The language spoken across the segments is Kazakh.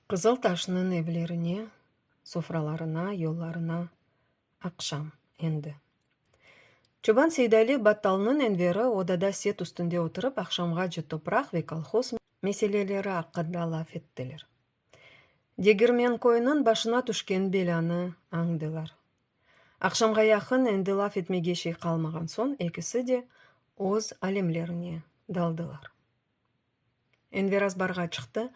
Кызыл Таштын evlerine, sofralarına, yollarına akşam endi. Çoban Seydali Battalının enveri odada set üstünde oturup akşamgacha toprak ve kolhoz meseleleri hakkında laf ettiler. Degirmen koyunun başına düşken belani аңдылар. Akşamga yakın endi laf etmege şey kalmagan son ikisi de oz alemlerine daldılar. Enver azbarga çıktı.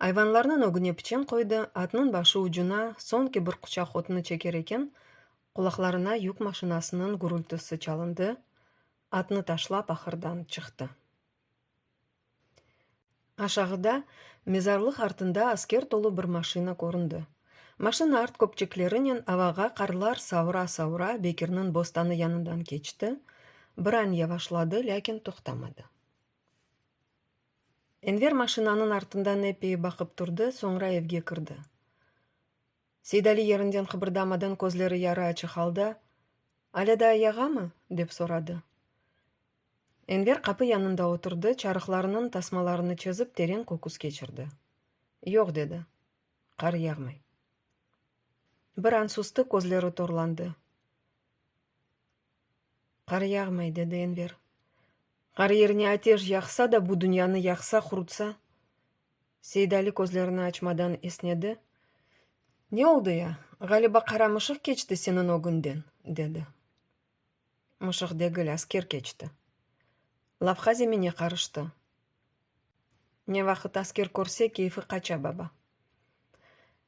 Ayvanlarının ögüne piçen koydu, atının başı ucuna son ki bir kucak otunu çeker eken, kulaklarına yük maşinasının gurultusu çalındı, atını taşlap ahırdan çıktı. Aşağıda mezarlık артында asker dolu bir maşina göründü. Maşina art köpçeklerinin avaga karlar savura Bekir'nin bostanı yanından geçti, bir an yavaşladı, lakin toxtamadı. Enver maşinanın артından epey bakıp durdu, sonra evge kirdi. Seydali yerinden kıpırdamadan gözleri yarı açık halda, "Hala da ayağa mı?" dep soradı. Enver kapı yanında oturdu, çarıklarının tasmalarını çözüp terin kokus geçirdi. "Yok" dedi. "Kar yağmay." Bir an sustu, gözleri torlandı. "Kar yağmay" dedi Enver. "Kar yerine ateş yaksa da bu dünyanı yaksa, kurutsa." Seydali gözlerini açmadan esnedi. "Ne oldu ya? Galiba kara mışık geçti senin o günden" dedi. "Mışık değil, asker geçti." Lafha zemine karıştı. "Ne vakit asker görse keyfi kaça baba."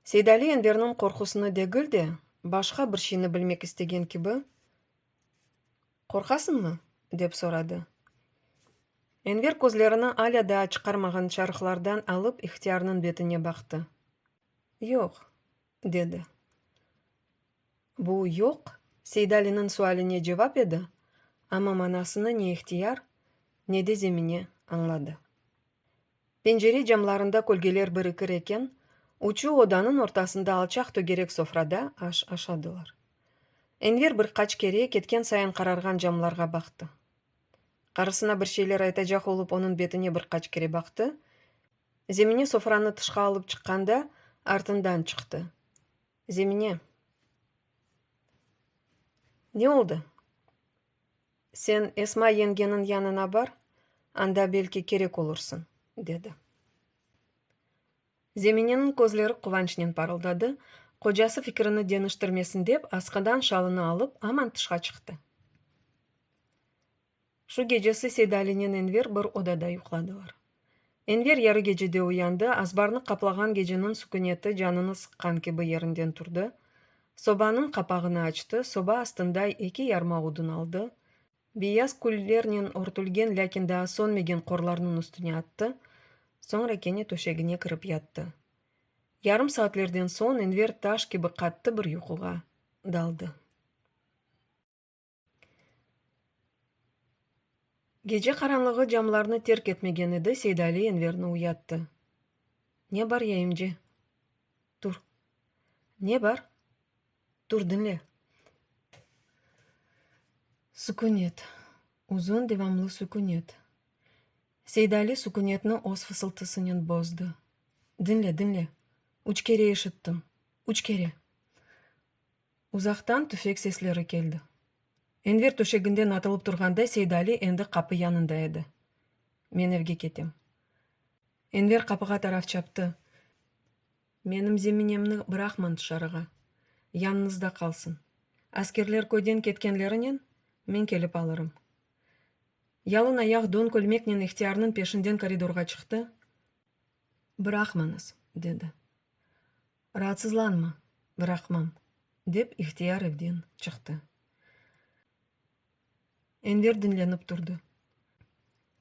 Seydali Enver'nin korkusunu değil de başka bir şeyini bilmek istegen gibi, "Korkasın mı?" dep soradı. Enver gözlerini hala da çıkarmagan çarıklardan alıp ihtiyarının betine baktı. "Yok" dedi. Bu yok Seydali'nin sualine cevap edi, ama manasını ne ihtiyar ne de zemine anladı. Pencere camlarında kölgeler birikir eken, uçu odanın ortasında alçak tögerek sofrada aş aşadılar. Enver birkaç kere ketken sayan karargan camlarga baktı. Karısına bir şeyler aytacak olup onun betine birkaç kere baktı. Zemine sofrаны tышқа alıp çıkkanda артından çıktı. "Zemine." "Ne oldu?" "Sen Esma yengenin yanına bar, anda belki kerek olursun" dedi. Zemine'nin gözleri kıvançnen parıldadı. Kocası fikrini deniştirmesin dep askıdan şalını alıp aman tışqa çıktı. Şu gecesi Seydali'nin Enver bir odada yukladılar. Enver yarı gecede uyandı, azbarını kaplagan gecenin sükuneti canını sıkkan gibi yerinden turdu. Sobanın kapağını açtı, soba astında iki yarma odun aldı. Beyaz küllerinin örtülgen lakin daha sönmegen korlarının üstüne attı. Sonra kene töşegine kirip yattı. Yarım saatlerden son Enver taş gibi katı bir uykuga daldı. Gece karanlığı camlarını terk etmegen edi, Seydali Enver'ni uyattı. "Ne var ya emce?" "Dur." "Ne var?" "Dur dinle." Sükunet. Uzun devamlı sükunet. Seydali sükunetni oz fısıltısının bozdu. Dinle. 3 kere işittim. 3 kere. Uzaktan tüfek sesleri geldi. Enver töşeginden atılıp turganda Seydali endi kapı yanında edi. "Men evge ketem." Enver kapıga taraf çaptı. "Menim zeminemni bırakman dışarıga. Yanınızda kalsın. Askerler köyden ketkenlerinin men kelip alırım." Yalın ayak don kölmeknen ihtiyarının peşinden koridorga çıktı. "Bırakmanız" dedi. "Rahatsızlanma, bırakmam" dep ihtiyar evden çıktı. Enver dinlenip durdu.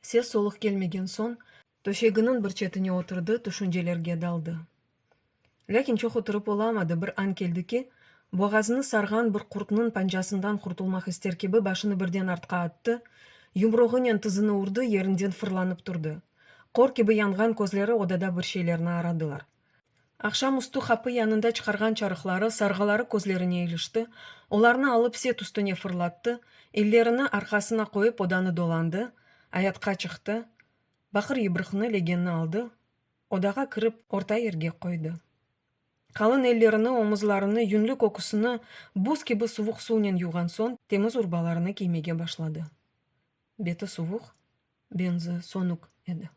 Ses soluk gelmegen son töşeginin bir chetine oturdu, düşüncelerge daldı. Lakin çok oturup olamadı, bir an keldi ki, boğazını sargan bir kurtnun pancasından kurtulmak ister gibi başını birden artqa attı, yumruğuyla tızını urdu, yerinden fırlanıp durdu. Kor gibi yangan gözleri odada bir şeylerini aradılar. Akşamüstü kapı yanında çıkargan çarıkları, sargıları gözlerine ilişti, olarını alıp set üstüne fırlattı, ellerini arkasına koyup odanı dolandı, ayatqa çıktı, bakır yıbrıkını legenini aldı, Одаға кіріп, орта ерге қойды. Қалын эллеріні, омызларыны, юнлі кокусыны буз кебі суық суынен юған сон, теміз урбаларыны кимеге башлады. Беті суық, бензі сонук еді.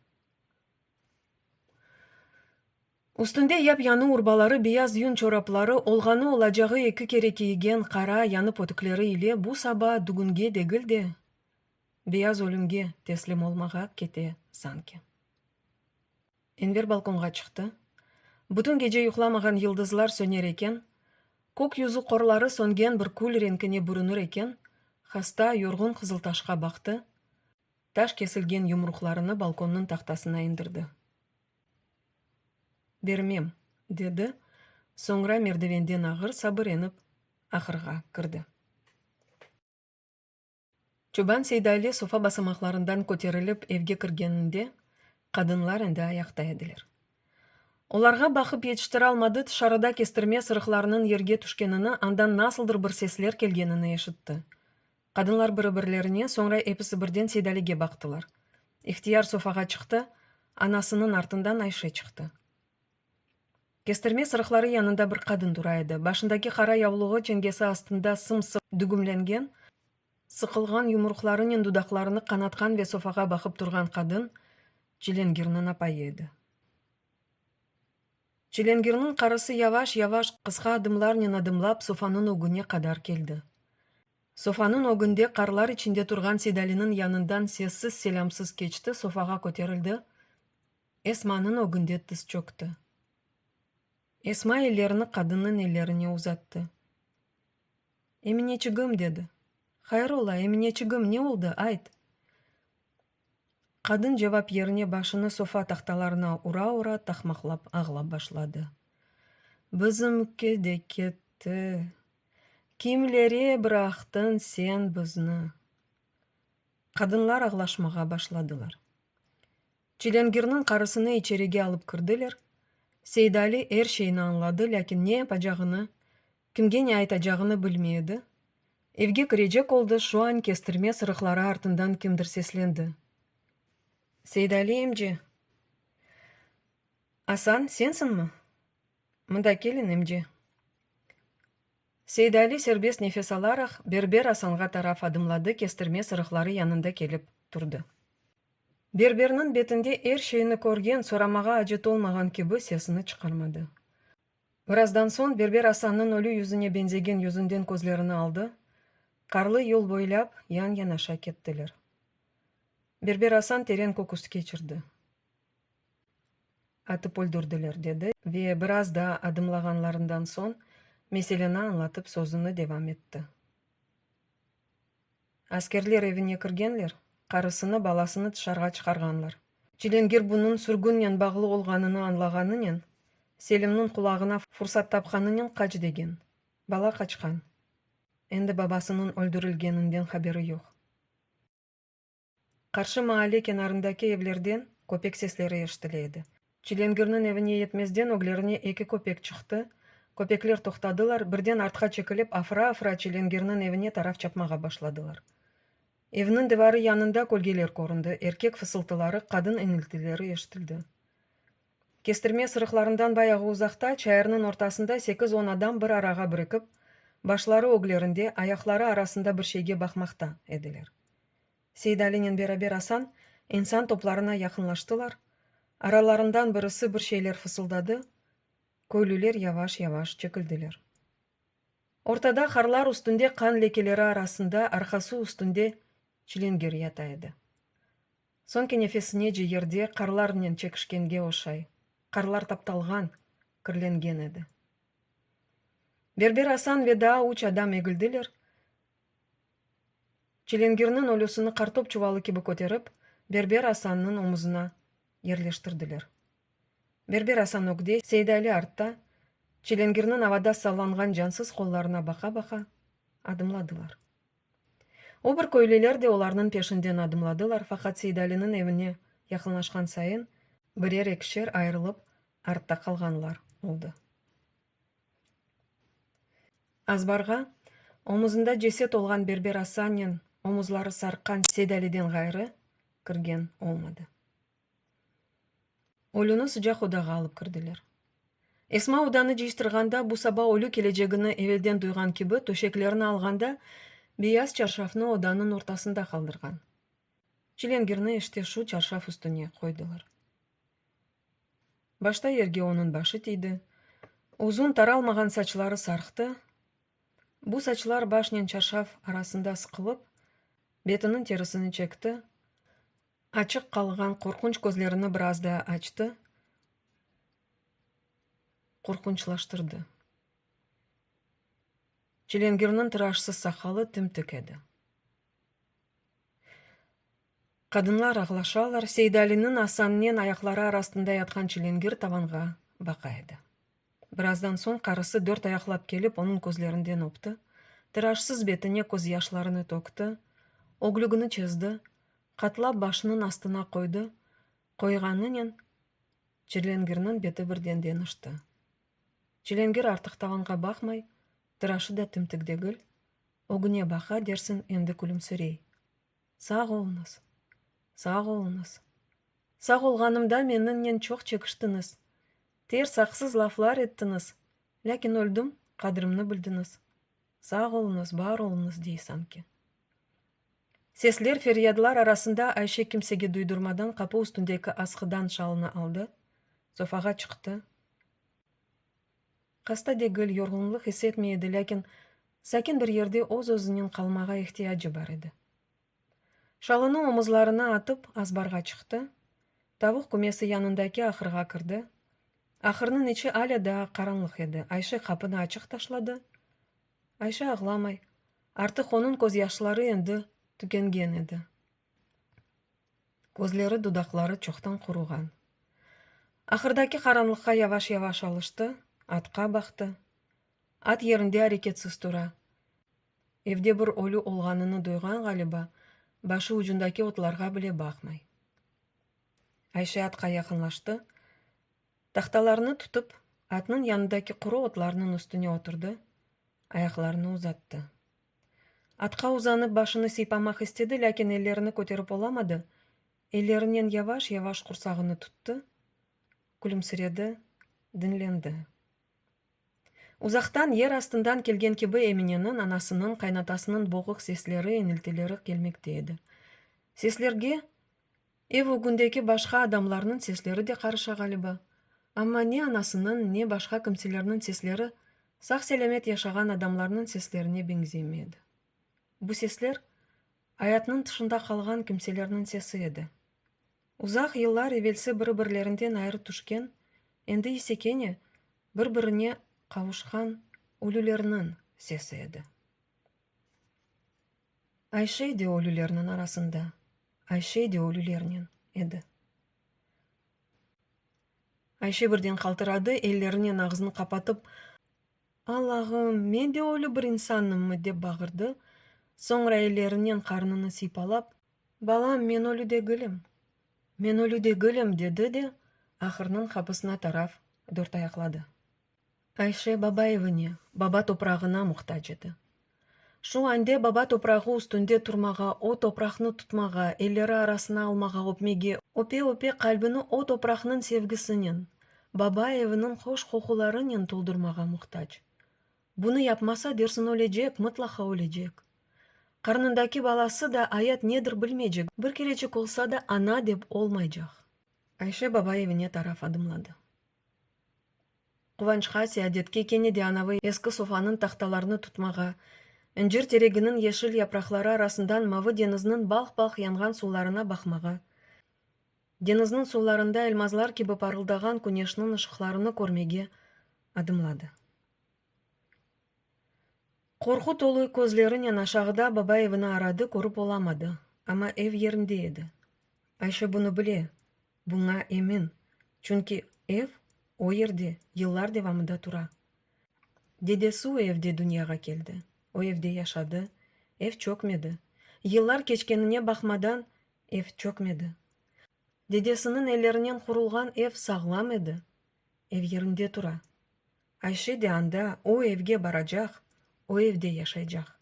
Үстінде яп-яны урбалары, бияз юн чораплары, олғаны олажағы екі кере киеген қара янып өтіклері иле бұ саба дүгінге дегілде, бияз өлімге теслим олмаға кете санке. Энвер балконға шықты. Бүтін геже юқламаған йылдызлар сөнер екен, көк юзу қорлары сөнген бір күл ренкіне бүрінір екен, хаста yorғын қызылташқа бақты, таш кесілген юмруқларыны балконның тақтасына ендірді. Бермем, деді, соңра мердевенден ағыр сабыр еніп, ақырға кірді. Чубан Сейдали софа басамақларындан көтеріліп евге кіргенінде, қадынлар әнді аяқта еділер. Оларға бақып етіштір алмады, шарада кестірме сырықларының ерге түшкеніні, андан насылдыр бір сеслер келгеніні ешітті. Қадынлар бірі-бірлеріне, соңра епісі бірден Сейдалиге бақтылар. Ихтияр софаға шықты, анасының артындан Айше шықты. Кестірме сырықлары янында бір қадын тұра еді. Башындаки қара яулығы ченгесі астында сымсып дүгімленген, сықылған юмұрықларының дудақларыны қанатқан ве софаға бақып тұрған қадын Челенгирнің апайы еді. Челенгирнің қарысы яваш-яваш қысқа адымларнен адымлап софаның өгіне қадар келді. Софаның өгінде қарлар içinde тұрған Сейдалинің янындан сессіз селамсыз кечті, софаға көтерілді. Эсманың өгінде тіс чөкті. Эсма елеріні қадынның елеріне ұзатты. Еміне чігім деді. Хайрола, еміне чігім не олды, айт. Қадын жевап еріне башыны софа тақталарына ура-ура тақмақлап ағлап башлады. Бізім кеде кетті. Кимлере бірақтын сен бізні. Қадынлар ағлашмаға башладылар. Челенгирнің қарысыны ичереге алып кірділер. Сейдали әр шейіні аңлады, ләкин не пажағыны, кімге не айтажағыны білмейді. Евге кірежек олды, шуан кестірме сырықлары артындан кімдір сесленді. Сейдали емже. Асан, сенсің мі? Мұнда келін емже. Сейдали сербес нефес аларақ, Бербер Асанға тараф адымлады, кестірме сырықлары янында келіп тұрды. Бербернің бетінде әр шейіні көрген, сорамаға ажет олмаған кебі сесіні чықармады. Біраздан сон Бербер Асанның өлі yüzіне бензеген yüzінден көзлеріні алды. Қарлы ел бойлап, ян-янаша кеттілер. Бербер Асан терен көкіс кечірді. Атып өлдірділер, деді, ве біразда адымлағанларынан сон меселені аңлатып сөзіні девам етті. Аскерлер евіне кіргенлер, қарысыны баласыны тышарға шығарғанлар. Челенгир бұның сүргіннен бағылы олғаныны анлағанынен, Селімнің құлағына фұрсат тапқанынен қач деген. Бала қачқан. Енді бабасының өлдірілгенінден хабері жоқ. Қаршы маале кенарындаки евлерден көпек сеслері ештіледі. Челенгирнің евіне етмезден өглеріне екі көпек шықты. Көпеклер тоқтадылар, бірден артқа чекіліп, афра-афра Челенгирнің евіне тараф чапмаға башладылар. Evinin divarı yanında kölgeler көрінді, erkek fısıltıları, kadın eniltileri eşitildi. Kestirme sırıklarından bayağı uzakta, çayırının ortasında 8-10 adam bir arağa bırakıp, başları öglerinde, ayakları arasında bir şeyge bakmakta ediler. Seydali'nin beraber Hasan, insan toplarına yakınlaştılar. Aralarından birisi bir şeyler fısıldadı. Köylüler yavaş-yavaş çekildiler. Ortada karlar üstünde kan lekeleri arasında, arkası üstünde Челенгир ята еді. Сонки нефесіне жерде қарлармен чекішкенге ошай. Қарлар тапталған, кірленген еді. Бербер Асан веда уч адам егілділер. Челенгирнің өлісіні картоп чувалы кебі көтеріп, Бербер Асанның омызына ерлештірділер. Бербер Асан өгде, Сейдали артта, Челенгирнің авада салланған жансыз қолларына бақа-бақа адымладылар. Обыр көйлелер де оларның пешінден адымладылар, фақат Сейдалинің евіне яқынлашқан сайын бірер-екшер айырылып артта қалғанлар oldu. Азбарға омызында жесет олған Бербер Асаннен омызлары сарқан Сейдалиден ғайры кірген олмады. Олуну сыжак удага алып кирдилер. Эсма уданы жыйыштырганда бу саба олу кележегини эвелден дуйган киби төшеклерин алганда бияз чаршафны оданын ортасында калдырган. Чиленгирни иште шу чаршаф үстүнө койдулар. Башта жерге онун башы тийди. Узун таралмаган сачылары саркты. Бу сачылар баш менен чаршаф арасында сыкылып, бетинин терисин чекти. Ачык калган коркунч көзлөрүнү бир азда ачты. Коркунчлаштырды. Чиленгирнин тырашсыз сакалы тимтик эди. Кадынлар аглашалар, Сейдалинин асанынын аяклары арасында яткан Чиленгир табанга бака эди. Бир аздан соң карысы 4 аяклап келип, онун көзлөрүндөн опты. Тырашсыз бетине көз яшларыны токту, оглугуну чезди, катлап башынын астына койду. Койганынан Чиленгирнин бети бирден деништи. Чиленгир артык табанга бакмай, тырашы да тимтик дегил, огуне бака дерсин энди күлүмсүрөй. Сак болуңуз. Сак болуңуз. Сак болганымда менен чок чекиштиңиз. Тер саксыз лафлар эттиңиз. Лекин өлдүм, кадырымны билдиңиз. Сак болуңуз, бар болуңуз дей санки. Сеслер, ферьядлар арасында Айше кимсеге дуйдурмадан капы үстүндөгү аскыдан шалыны алды. Софага чыкты. Каста дегил yorgunluk hissetmeydi, лекин сакин бир жерде өз-өзүнүн калмага ыктыяжы бар эди. Шалыны омузларына атып, азбарга чыкты. Табук күмеси янындагы ахырга кирди. Ахырнын ичи аля да караңгык эди. Айше капыны ачык ташлады. Айше агламай. Артык онун көз яшлары энди түгенген эди. Көзлөрү, дудаклары чоктон куруган. Ахырдагы караңгыкка яваш-яваш алышты. Атка бакты. Ат жеринде аракетсиз тура. Эвде бир олу олганын дуйган галиба, башы учундагы отларга биле бакмай. Айше атка якынлашты. Тахталарını tutup, atının yanındaki kuru otlarının üstüne oturdu. Ayaklarını uzattı. Atka uzanıp başını sıypamak istedi, lakin ellerini көтеріп olamadı. Ellerinden yavaş-yavaş kursağını tuttu. Күлімсіреді, dinlendi. Uzaktan yer astından kelgen kibi Emine'nin anasının, kaynatasının boğuk sesleri, eniltileri gelmekteydi. Seslerge ev ogundaki başka adamlarının sesleri de karışa galiba. Ama ne anasının, ne başka kimselerinin sesleri sağ selamet yaşagan adamlarının seslerine benzemedi. Bu sesler hayatının dışında kalgan kimselerinin sesi edi. Uzak yıllar evvelsi bir-birlerinden ayrı düşken, endi isekene bir-birine kavuşkan ölülerinin sesi edi. Ayşe de ölülerinin arasında, Ayşe de ölülerinin edi. Ayşe birden kалтырады, ellerinin ağzını kapatıp, Allah'ım, men de ölü bir insanım mı деп bağırdı. Sonra ellerinden karnını sipalap, balam men ölü değilim. Men ölü değilim dedi de, ahırının kapısına taraf dört ayakladı. Ayşe baba evine, baba toprağına muhtaç edi. Şu anda baba toprağı üstünde turmağa, o toprağını tutmağa, elleri arasına almağa öpmege, öpe kalbini o toprağının sevgisinin, baba evinin hoş kokularının toldurmağa muhtaç. Bunu yapmasa dersin ölecek, mutlaka ölecek. Karnındaki balası da hayat nedir bilmeyecek, bir kerecik olsa da ana dep olmayacak. Ayşe baba evine taraf adımladı. Kıvançқа, Seadetке kene de anavı eski sofanın tahtalarını tutmağa, incir terегinin yeşil yaprakları arasından Mavi denizinin balk-balk yangan sularına bakmağa, denizinin sularında elmazlar gibi parıldagan güneşinin ışıklarını görmege adımladı. Korku dolu gözlerinin aşağıda baba evini aradı, görüp olamadı. Ama ev yerindeydi. Ayşe bunu bile, buna emin. Çünkü ev o yerde yıllar devamında tura. Dedesi o evde dünyaya geldi. O evde yaşadı. Ev çökmedi. Yıllar geçkenine bakmadan ev çökmedi. Dedesinin ellerinden kurulgan ev sağlam edi. Ev yerinde tura. Ayşe de anda o evge baracak, o evde yaşayacak.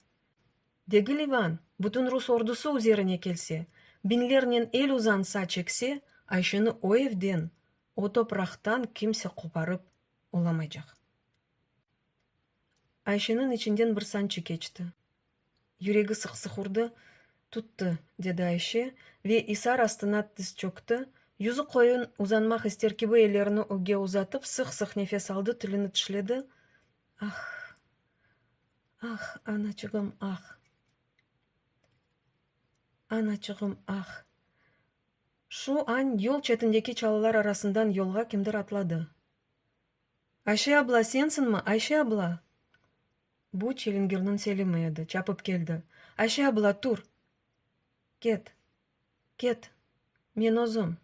Degil Ivan, bütün Rus ordusu üzerine gelse, binlerinin el uzansa çekse, Ayşe'ni o evden, о топырақтан kimse қопарып оламайжақ. Айшенің içinden бір санчы кечті. Юрегі сықсық ұрды, tuttu, dedi Ayşe ve isar астына diz çöktü. Yüzü koyun uzanmak ister gibi ellerini öge uzatıp sık nefes aldı, тілini тішледі. Ah, ah, anacığım, ah. Anacığım, ah. Şu an yol çetindeki çalılar arasından yolga kimdir atladı. Ayşe abla sensin mi? Ayşe abla. Bu Çilingir'nin Selim'i edi, çapıp geldi. Ayşe abla dur. Ket, ket. Men özüm.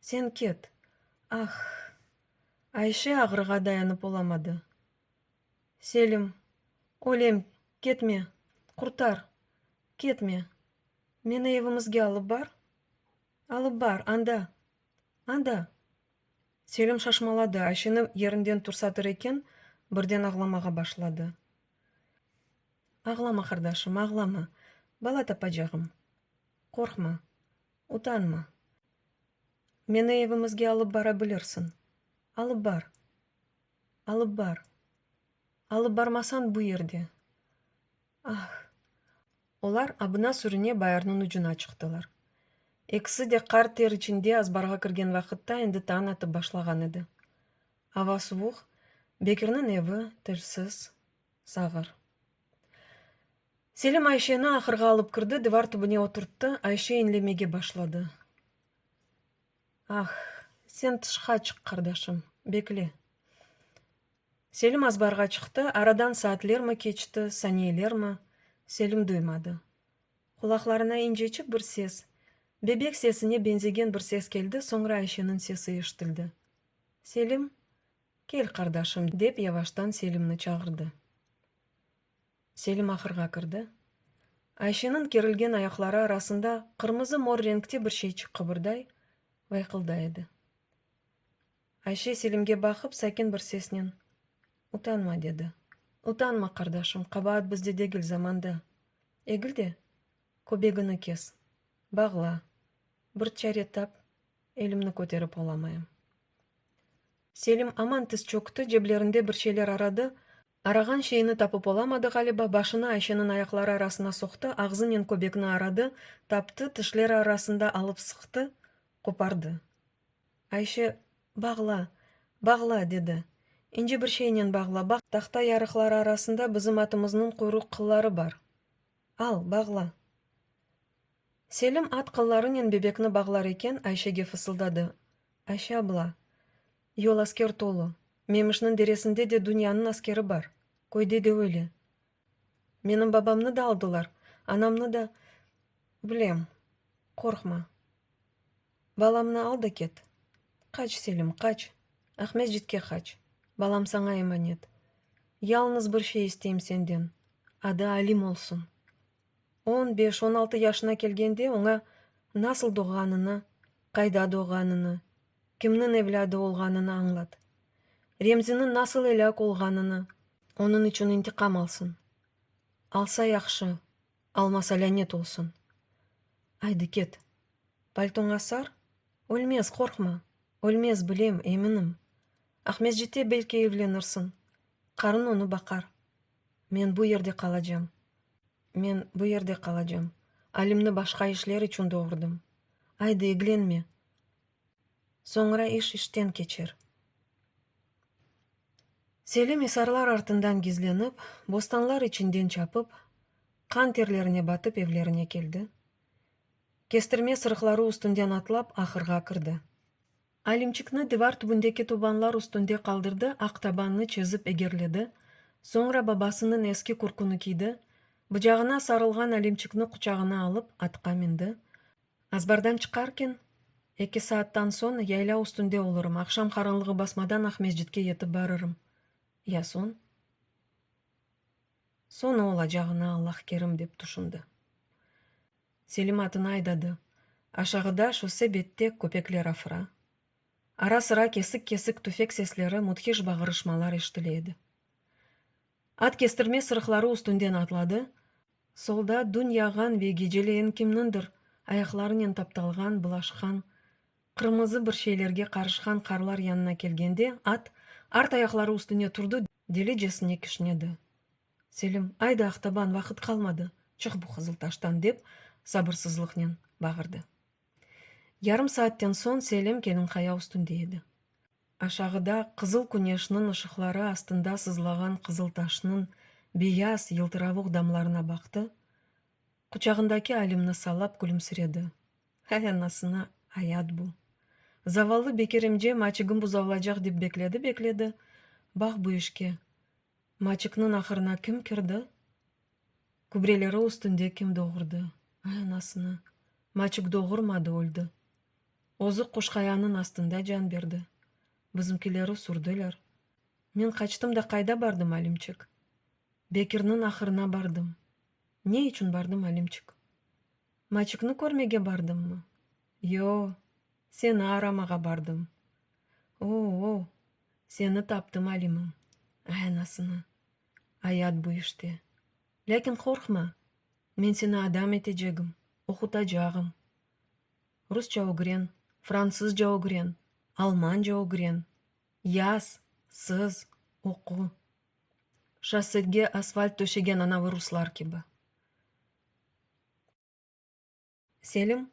Sen ket. Ah. Ayşe ağrıға dayanıp olamadı. Selim, olem, ketme. Kurtar. Ketme. Meni evimizge alıp bar. Alıp bar, anda. Anda. Selim şaşmaladı. Ayşeni yerinden tursatır eken, birden ağlamağa başladı. Ağlama kardeşim, ağlama. Bala tapacağım. Korkma. Utanma. Meni evimizge alıp barabilirsin. Alıp bar. Alıp bar. Alıp barmasan bu yerde. Ah. Олар абына сүріне байырның ұжына чықтылар. Екісі де қар тер ішінде азбарға кірген вақытта енді таң атып башлаған еді. Ава суық, Бекірнің еві тілсіз, сағыр. Селим Айшені ақырға алып кірді, дивар түбіне отыртты, Айше инлемеге башлады. Ах, сен тышқа чық, қардашым, бекіле. Селим азбарға чықты, арадан саатлер ма кечті, саниелер ма? Селим duymadı. Kulaklarına incecik bir ses, bebek sesine benzegen bir ses geldi, sonra Ayşe'nin sesi işitildi. Selim, gel kardeşim, dep yavaştan Selim'ni çağırdı. Selim ahırga kirdi. Ayşe'nin kerilgen ayakları arasında kırmızı mor renkte bir şeycik kıbırday, vaykıldaydı. Ayşe Selim'ge bakıp sakin bir seslen, utanma dedi. Utanma kardeşim, kabahat bizde degil zamanda. Egil de, көбегіні kes, bağla, bir çare tap, elimni көтеріп olamayım. Selim aman tiz çöktü, ceblerinde bir şeyler aradı. Aragan şeyini tapıp olamadı galiba, başını Ayşe'nin ayakları arasına soktu, ağzının köbekini aradı, taptı, tişleri arasında alıp sıktı, kopardı. Ayşe, bağla, bağla dedi. İnce bir şeyinен bağla, bak, tahta yarıkları arasında bizim atımızın kuyruk kılları var. Al, bağla. Selim at kıllarının bebekini bağlar eken Ayşe'ge fısıldadı. Ayşe abla, yol asker dolu. Memiş'nin deresinde de dünyanın askeri var. Koyde de öyle. Benim babamını da aldılar. Anamını da... Bilem, korkma. Balamını al da ket. Kaç Selim, kaç. Ahmetjitke kaç. Balam sana emanet. Yalnız bir şey isteyim senden. Adı Alim olsun. 15-16 yaşına kelgende ona nasıl doğanını, kayda doğanını, kimnin evladı olganını anlat. Remzi'nin nasıl helak olganını, onun için intikam alsın. Alsa yaxşı, almasa lanet olsun. Haydi ket. Paltona sar, ölmez korkma, ölmez bilem, eminim. Ahmetjit'e belki evlenirsin. Karın onu bakar. Men bu yerde kalacağım. Men bu yerde kalacağım. Alimni başka işler için doğurdum. Haydi ilgilenme. Sonra iş işten geçer. Selim hisarlar артından gizlenip, bostanlar içinden çapıp, kan terlerine batıp evlerine geldi. Kestirme sırıkları üstünden atlap ahırga kırdı. Alimçikni divar tübündeki tubanlar üstünde kaldırdı, aktabanını çizip egerledi. Sonra babasının eski kurkunu kiydi. Bıcağına sarılgan Alimçikni kucağına alıp atqa mindi. Azbardan çıkarken, 2 saattan son yayla üstünde olurum. Akşam karanlığı basmadan Ahmetjit'ke yetip barırım. Ya son? Sonu olacağına Allah kerim dep düşündü. Selim atını aydadı. Aşağıda şose bette köpekler afıra. Ara sıra kesik tüfek sesleri, muthiş bağırışmalar eşitiledi. At kestirme sırıkları üstünden atladı. Solda dün yağan ve geceleyen kimnindir ayaklarının taptalgan, bulaşkan, Кырмызы bir şeylerге карышкан карлар янына келгенде, ат арт аяклары үстүнө турду, дели жесине кишнеди. Селим, айда Актабан, вакыт калмады, чык бу кызыл таштан, деп сабырсыздык менен багырды. Ярым сааттан соң Селим келин кая үстүндө эди. Ашагыда кызыл күнөшнүн ышыклары астында сызлаган кызыл таштын бейаз йылтырабык дамларына бакты, кучагындагы Алимни салап күлүмсүрөдү. Ай анасына аят бул. Заваллы бекеримже мачыгын бузалажак деп бекледи. Бак бу ишке. Мачыкнын акырына ким кирди? Күбрелери үстүндө ким догурду? Ай анасына. Мачык догурмады, өлдү. Озук кушкаянын астында жан берди. Бизимкилери сүрдүлөр. Мен качтым да кайда бардым, Алимчик? Бекирнин акырына бардым. Не үчүн бардым, Алимчик? Мачыкны көрмеге бардыммы? Йо, сени арамага бардым. О, сени таптым, Алимым. Ай анасына. Аят бу иште. Лекин коркма. Мен сени адам этежегим, окутажагым. Русча угрен, французча угрен, алманча угрен. Яз, сыз, оку. Шоссеге асфальт төшеген анабы руслар кеби. Селим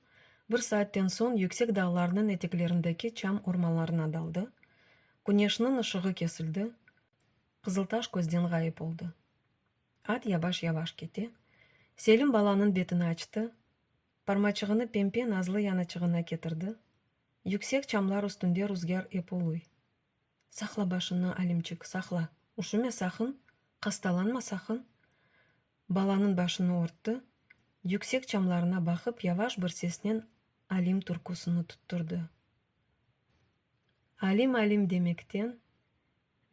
bir saatten soң yüksek dağlarının eteklerindeki çam ormanlarına daldı. Güneşinin ışığı kesildi. Kızıltaş gözden gayip oldu. At yavaş yavaş gitti. Selim balanın betini açtı. Parmaçığını pempe nazlı yanıçığına getirdi. Yüksek çamlar üstünde rüzgar epuluy. Sakla başını, Alimчик, sakla. Üşüme sakın, hastalanma sakın. Balanın başını örttü. Yüksek çamlarına bakıp yavaş bir sesle Alim türküsünü tutturdu. Alim Alim demekten,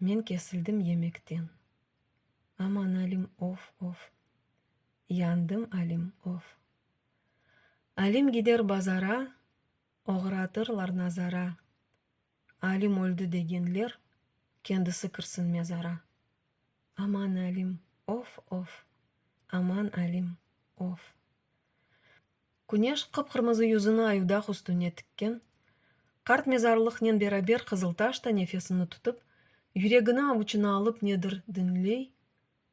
men kesildim yemekten. Aman Alim, of of. Yandım Alim, of. Alim gider bazara, oğratırlar nazara. Alim öldü degenler, kendisi kırsın mezara. Aman Alim, of of. Aman Alim, of. Күнеш кып-кырмызы yüzünü аюдак üstüne тиккен. Карт мезарлыкнен берабер Кызылташ та нефесini tutup, yüregini avuçuna alıp nedir dinley,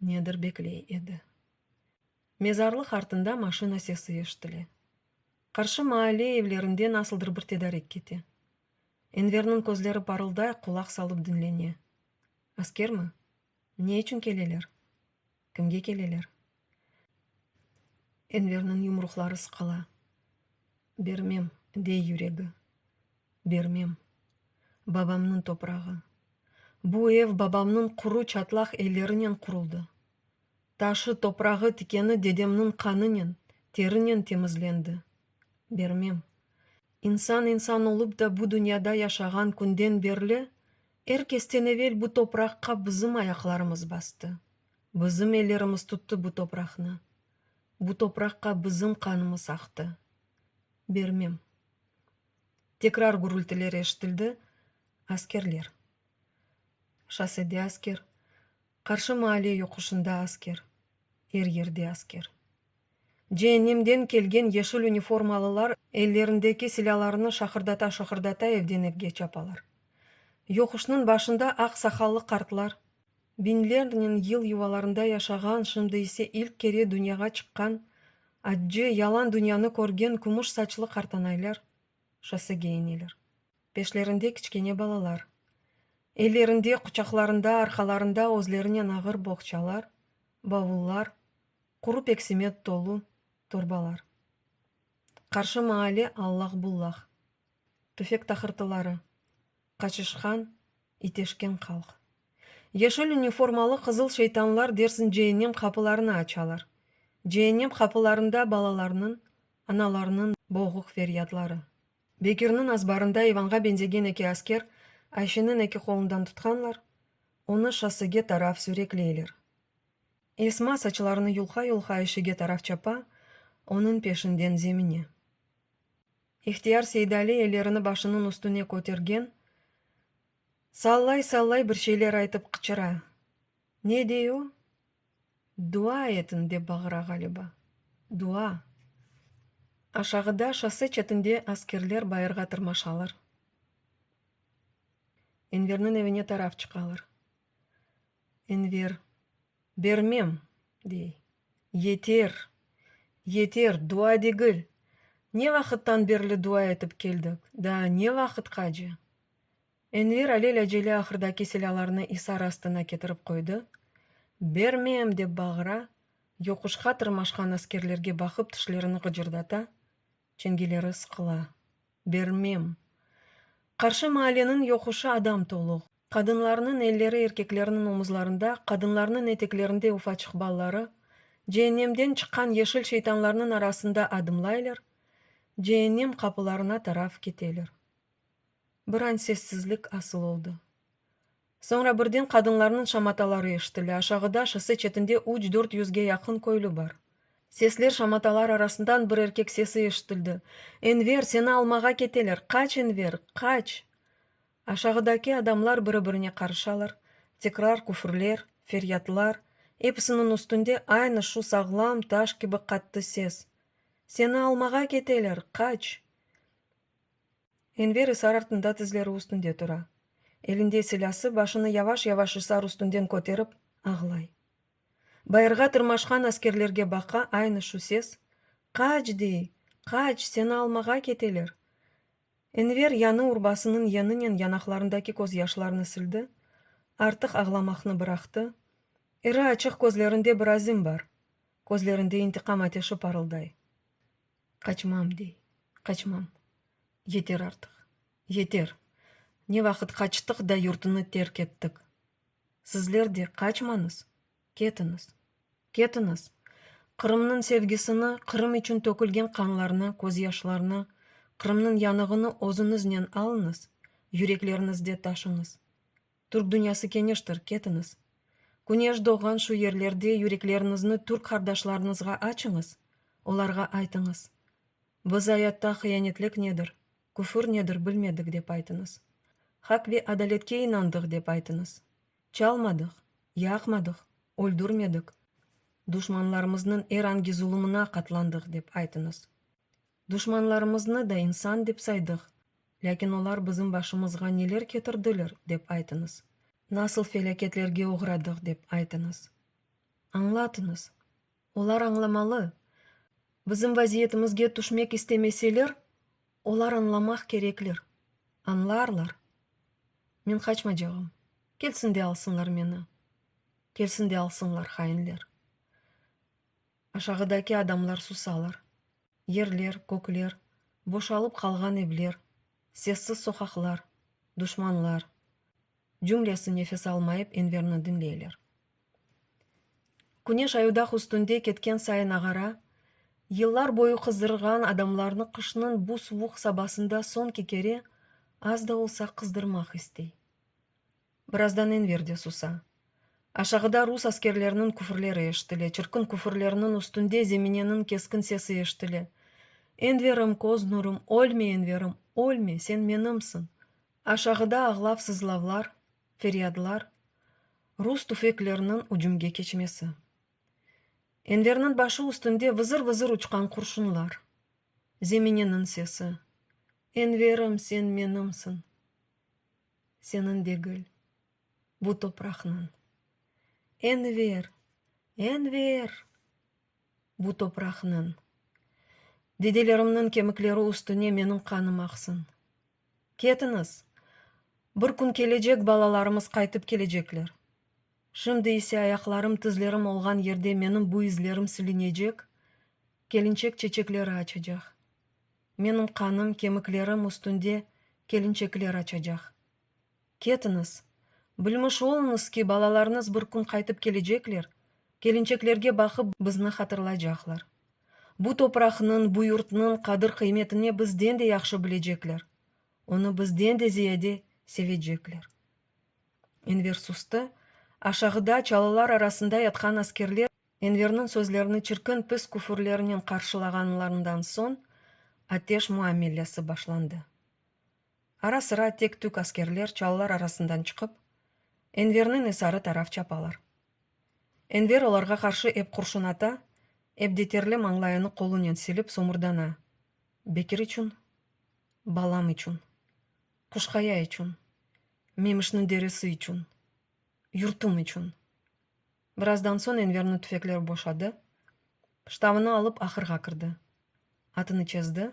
nedir bekley edi. Mezarlık артында машина sesi eşitili. Karşı mahalle evlerinde nasıldır bir tedarik keti. Enver'nin közleri parılday kulak salıp dinlene. Asker mi? Ne için keleler? Kimge keleler? Enver'nin yumruqlары sıkala. Bermem, dey yüregi. Bermem. Babamның toprağı. Bu ev babamның kuru çatlaq ellerinden kuruldu. Taşı toprağı tikeni dedemnin kanının, terinin temizlendi. Bermem. İnsan olup da bu dünyada yaşagan günden berli, herkesten evvel bu toprakka bizim ayaklarımız bastı. Bizim ellerimiz tuttu bu toprakны. Bu toprakka bizim kanımız aktı. Bermem. Tekrar gürültüler eşitildi. Askerler. Şosede asker. Karşı mahalle yokuşunda asker. Her yerde asker. Cehennemden kelgen yeşil uniformalılar ellerindeki silahlarını şakırdata evden evge çapalar. Yokuşunun başında ak sakallı kartlar, binlerinin yıl yuvalarında yaşagan, şimdi ise ilk kere dünyaya çıkan, acı yalan dünyanı körgen kumuş saçlı kartanaylar şosege ineler. Peşlerinde kichkene balalar. Ellerinde, kucaklarında, arkalarında özlerinden ağır bohçalar, bavullar, kuru peksimet dolu torbalar. Karşı mahalle Allah bullah. Tüfek takırtıları. Kaçışkan, iteşken halk. Yeşil uniformalı kızıl şeytanlar dersin cehennem kapılarını açalar. Cehennem kapılarında balalarının, analarının boğuk feryatları. Bekir'nin azbarında Ivanға benzegen eki asker Ayşe'nin eki kolundan tutkanlar, onu şosege taraf sürekleyler. Esma saçlarını yulha Ayşe'ge taraf çapa, onun peşinden zemine. İhtiyar Seydali ellerini başının üstüne көтерген, sallay bir şeyler aytıp kıçıra. Ne diyor? Dua etin de bağıra galiba. Dua. Ашағыда шоссе четінде аскерлер байырға тырмашалар. Энвернің evine тарап чықалар. Энвер: «Бермем», дей. «Етер, етер, дуа дегіл. Не вақыттан берлі дуа етіп келдік, да не вақыт қажы?» Энвер әлел-әжелі ақырда кеселяларыны Исар астына кетіріп қойды. «Бермем» деп бағыра, йоқушқа тырмашқан аскерлерге бақып тішлеріні ғыжырдата, ченгелері сқыла. «Бермем». Қаршы мағаленің йоқушы адам толық. Қадынларының әллері еркеклерінің омызларында, қадынларының етеклерінде уфачық баллары, джейнемден шыққан ешіл шейтанларының арасында адымлайлар, джейнем қапыларына тараф кетелер. Бір ан сессізлік асыл олды. Соңра бірден қадынларының шаматалары ештілі. Ашағыда шоссе четінде 3-400-ге яқын көйлі бар. Сеслер шаматалар арасындан бір еркек сесі ештілді. «Энвер, сені алмаға кетелер. Қач, Энвер, қач!» Ашағыдаки адамлар бірі-біріне қарышалар. Текрар күфірлер, фериятлар. Епсінің үстінде айны шу сағлам таш кебі қатты сес. «Сені алмаға кетелер. Қач!» Энвер Исар артында тізлері үстінде тұра. Елінде сіласы башыны яваш-яваш Исар үстінден көтеріп, ағылай. Байырға тырмашқан аскерлерге бақа айны шу сес. «Қач, дей, қач, сені алмаға кетелер». Энвер яны урбасының енінен янақларындаки көз яшларыны сілді. Артық ағламақны бұрақты. Ірі ачық көзлерінде бір азим бар. Көзлерінде интиқам атеші парылдай. «Қачмам, дей, қачмам. Етер артық, етер. Не вақыт қачтық да юртыны терк еттік. Сізлер де қачмаңыз, кетіңіз, кетіңіз. Қырымның sevgisini, Қырым үшін төкілген қанларына, көз яшларына, Қырымның янығыны озыңызнен алыңыз, юреклеріңізде ташыңыз. Түрк дүниясы кенештір, кетіңіз. Күнеш доған шу ерлерде юреклеріңізні түрк қардашларыңызға açыңыз, оларға айтыңыз. Біз аятта қияnetlік недір, күфір недір білмедік деп айтыңыз. Хак ве адалетке инандық деп айтыңыз. Çalmadık, яқмадық, өлдірмедік. Душманларымыздың эранги зұлымына қатландық деп айтыңыз. Душманларымызны да инсан деп сайдық, ләкин олар біздің башымызға нелер кетірділер деп айтыңыз. Насыл фелакетлерге оғырадық деп айтыңыз. Аңлатыңыз. Олар аңламалы. Біздің вазиетімізге түшмек істемеселер, олар аңламақ кереклер. Аңларлар. Мен қачма жағым. Келсін де алсынлар мені. Келсін де алсынлар хайынлер. Ашағыдаки адамлар сусалар. Ерлер, көклер, бошалып қалған евлер, сессіз соқақлар, душманлар. Жүмлесі нефес алмайып Энверні дінлейлер. Күнеш аюдақ үстінде кеткен сайын ағара, еллар бойы қыздырған адамларны қышының бұ суық сабасында сон кекере, аз да олса қыздырмақ істей. Біраздан Энвер де суса. Ашағыда рус аскерлерінің күфірлері ештілі, чыркын күфірлерінің үстінде земененің кескін сесі ештілі. «Энверім, көз нұрым, өлме, Энверім, өлме, сен менімсің». Ашағыда ағлап сызлавлар, фериядлар, рус түфеклерінің үжімге кечмесі. Энвернің башы үстінде вызыр-вызыр ұчқан құршынлар. Земененің сесі. «Энверім, сен менімсің». Сенің дегіл, бұ топрақның. Энвер, Энвер, бұ топрақның. Деделерімнің кеміклері үстіне менің қаным ақсын. Кетіңіз, бір күн кележек балаларымыз қайтып кележеклер. Шымды есе аяқларым тізлерім олған ерде менің бұ излерім сілінежек, келінчек чечеклері ачажақ. Менің қаным кеміклерім үстінде келінчеклер ачажақ. Кетіңіз, білміш олыңыз ки балаларыңыз бір күн қайтып кележеклер, келінчеклерге бақып бізні хатырлай жақлар. Бұ топрақның, бұ юртның қадыр қиметіне бізден де яқшы білежеклер. Оны бізден де зияде севеджеклер. Энвер сусты, ашағыда чалылар арасында ятқан аскерлер Энвернің сөзлеріні чіркін піс күфірлерінен қаршылағанларынан сон атеш муамелесі башланды. Ара-сыра тек түк аскерлер чалылар арасындан чықып, Энвернің Исары тараф чапалар. Энвер оларға қаршы еп құршын ата, әбдетерлі маңлайыны қолынен селіп сомырдана. бекер үчүн, балам үчүн, кушкая үчүн, мемиштин дереси үчүн, юртум үчүн. Бир аздан соң Энвердин түфеклери бошады. Штабыны алып акырга кырды. Атын чезди.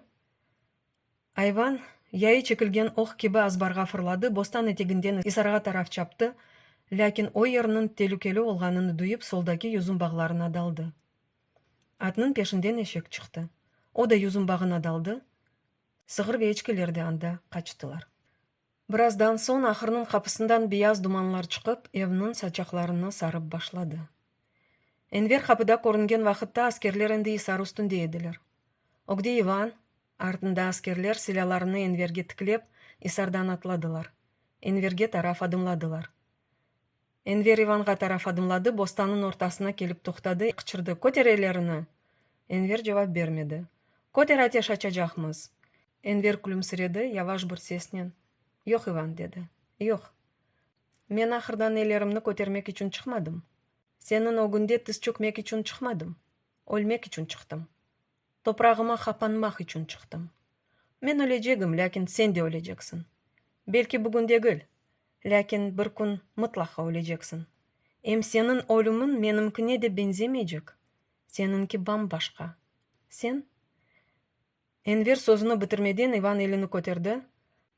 Айван яйы чекилген ок кеби азбарга фырлады, бостан этегинден исарга тараф чапты, лякин ой еринин телукелүү болгонун дуюп, солдаги юзумбагыларына далды. Атынын пешинден эшек чыкты. О да юзумбагына далды. Сыгыр эчкелер де анда качтылар. Бир аздан соң акырынын капысынан бияз думанлар чыгып, Эвнун сачакларыны сарып башлады. Энвер капыда көрүнгөн вакытта аскерлер энди исар үстүндө эдилер. Огди Иван, артында аскерлер силяларыны Энверге тикилеп, исардан атладылар. Энверге тараф адымладылар. Энвер Иванга тараф адымлады, бостанын ортасына келип токтады, кычырды: "Көтерелерини!" Энвер жооп бермеди. "Көтер, атеш ачажакмыз." Энвер күлүмсүреди, яваш бир сеснен. "Жок, Иван", деди. "Жок. Мен акырдан элеримни көтермек үчүн чыкмадым. Сенин огунде тиз чөкмек үчүн чыкмадым. Өлмек үчүн чыктым. Топрагыма капанмак үчүн чыктым. Мен өлежегим, лякин сен де өлежексиң. Белки бүгүн дегил, лякин бир күн мытлакка өлежексиң. Эм сенин өлүмүң менимкине де бенземейжек. Сенинки башка. Сен..." Энвер сөзүнү бүтүрмөдөн Иван элини көтөрдү.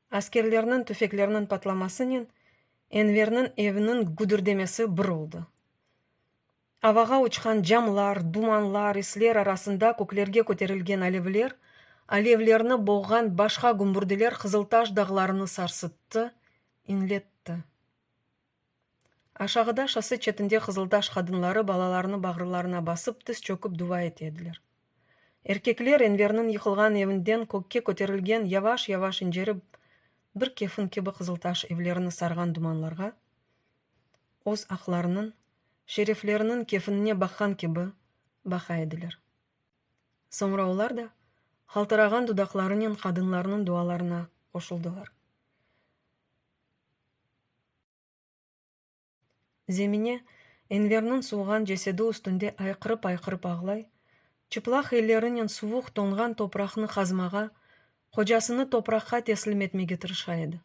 Аскерлеринин түфеклеринин патламасынын Энвердин эвинин гүдүрдемеси бурулду. Абага учкан жамлар, думанлар, ислер арасында көклөргө көтерилген алевлерини болгон башка күмбүрдүлөр Кызылташ дагыларыны сарсытты, инлетти. Ашагыда шоссе четинде Кызылташ кадынлары балаларыны багырларына басып, тиз чөкүп дуа этедилер. Эркеклер Энвердин йыкылган эвинден көккө көтерилген яваш-яваш инжерип, бир кефин кеби Кызылташ эвлерини сарган думанларга, оз акларынын, шерифлеринин кефинине баккан кеби бака эдилер. Соңра олар да калтыраган дудакларынын кадынларынын дуаларына кошулдулар. Земине Энвердин сууган жеседи үстүндө айкырып аглай, чыплак эллеринин суук тонган топуракны казмага, кожасыны топуракка теслим этмеге тырыша эди.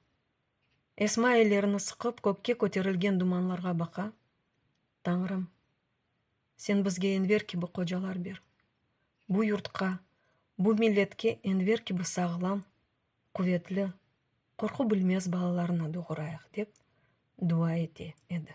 Эсма эллерини сыкып, көккө көтерилген думанларга бака: "Таңырым, сен бизге Энвер кеби кожалар бер. Бу юртка, бу миллетке Энвер кеби саглам, куветли, корку билмес балаларына дугурайык", деп дуа эте эди.